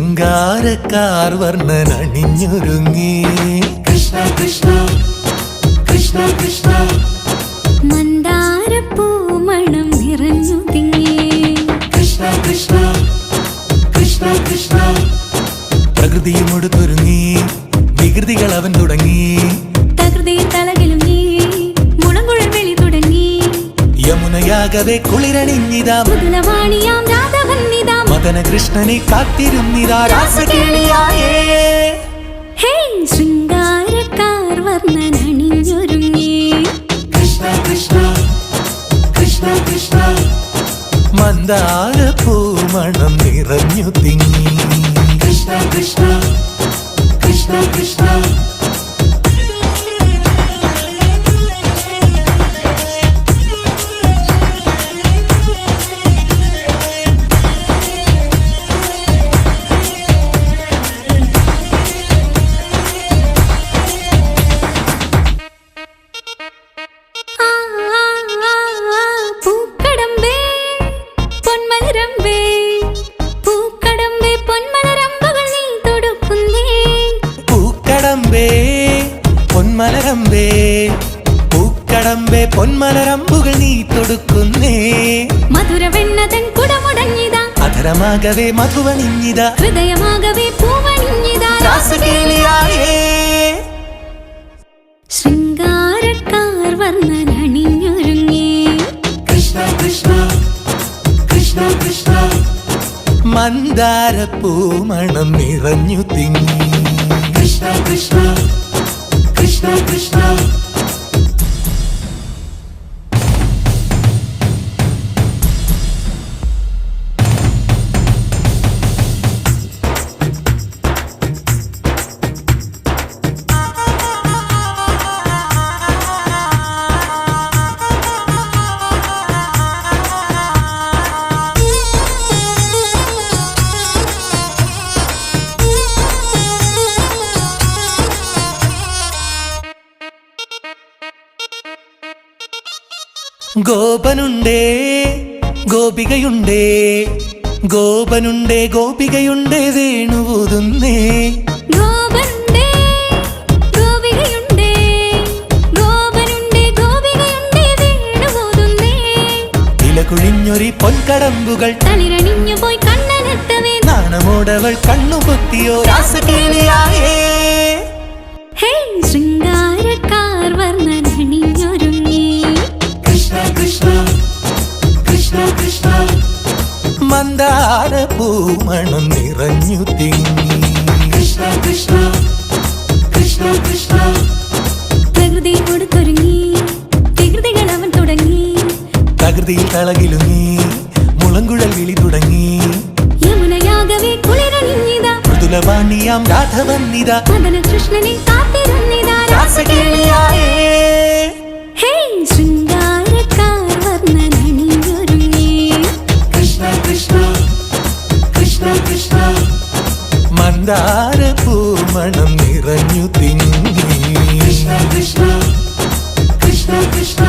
ശൃംഗാരക്കാർ വർണ്ണൻ അണിഞ്ഞൊരുങ്ങി കൃഷ്ണ കൃഷ്ണ കൃഷ്ണ കൃഷ്ണ മന്ദാരപ്പൂ മണം നിറഞ്ഞു തിങ്ങി കൃഷ്ണ കൃഷ്ണ കൃഷ്ണ കൃഷ്ണ പ്രകൃതിയുമൊടുത്തൊരുങ്ങി വികൃതികൾ അവൻ തുടങ്ങി തകൃതിയിൽ തളകിലും നീ മുളങ്കുഴൽ വിളി തുടങ്ങി യമുനയാകവെ കുളിരണിഞ്ഞിതാ മുതലവാണിയാം രാധവന്നിതാ മദന കൃഷ്ണനെ കാത്തിരുന്നിതാ രാസകേളിയായേ ഹേ ശൃംഗാരക്കാർ വർണ്ണൻ അണിഞ്ഞൊരുങ്ങി കൃഷ്ണ കൃഷ്ണ കൃഷ്ണ കൃഷ്ണ മന്ദാരപ്പൂ മണം നിറഞ്ഞു തിങ്ങി കൃഷ്ണ കൃഷ്ണ കൃഷ്ണ കൃഷ്ണ പൂക്കടമ്പേ പൊന്മലരമ്പേ പൂക്കടമ്പേ പൊന്മലരമ്പകൾ നീ തൊടുക്കുന്നേ പൂക്കടമ്പേ പൊന്മലരമ്പേ പൂക്കടമ്പേ പൊന്മലരമ്പുകൾ നീ തൊടുക്കുന്നേ മധുരവെണ്ണതൻ കുടമുടഞ്ഞിതാ അധരമാകവേ മധുവണിഞ്ഞിതാ ഹൃദയമാകവേ പൂവണിഞ്ഞിതാ രാസകേളിയായേ ശൃംഗാരക്കാർ വർണ്ണൻ അണിഞ്ഞൊരുങ്ങി കൃഷ്ണ കൃഷ്ണ കൃഷ്ണ കൃഷ്ണ മന്ദാരപ്പൂ മണം നിറഞ്ഞു തിങ്ങി കൃഷ്ണ കൃഷ്ണ കൃഷ്ണ കൃഷ്ണ ഗോപനുണ്ടേ ഗോപികയുണ്ടേ ഗോപനുണ്ടേ ഗോപികയുണ്ടേ വേണുവൂതുന്നേ ഗോപനുണ്ടേ ഗോപികയുണ്ടേ ഗോപനുണ്ടേ ഗോപികയുണ്ടേ വേണുപോതുന്നേ ഇലകുഴിഞ്ഞൊരി പൊൻകടമ്പുകൾ തളിരണിഞ്ഞു പോയി കണ്ണനെത്തവേ നാണമോടവൾ കണ്ണുപൊത്തിയോ രാസകേളിയായേ ഹേ ശൃംഗാരക്കാർ വർണ്ണൻ അണിഞ്ഞൊരുങ്ങി കൃഷ്ണ കൃഷ്ണ കൃഷ്ണ കൃഷ്ണ മന്ദാരപ്പൂ മണം നിറഞ്ഞു തിങ്ങി കൃഷ്ണ കൃഷ്ണ കൃഷ്ണ കൃഷ്ണ പ്രകൃതി കൊടുത്തൊരുങ്ങി വികൃതികൾ അവൻ തുടങ്ങി തകൃതിയിൽ തളകിലുങ്ങി മുളങ്കുഴൽ വിളി തുടങ്ങി യമുനയാകവേ കുളിരണിഞ്ഞിതാ മൃദുലവാണിയാം രാധവന്നിതാ മദന കൃഷ്ണനെ കാത്തിരുന്നിതാ രാസകേളിയായേ ഹേ ശൃംഗാരക്കാർ വർണ്ണൻ അണിഞ്ഞൊരുങ്ങി കൃഷ്ണ കൃഷ്ണ കൃഷ്ണ കൃഷ്ണ മന്ദാരപ്പൂ മണം നിറഞ്ഞു തിങ്ങി കൃഷ്ണ കൃഷ്ണ കൃഷ്ണ കൃഷ്ണ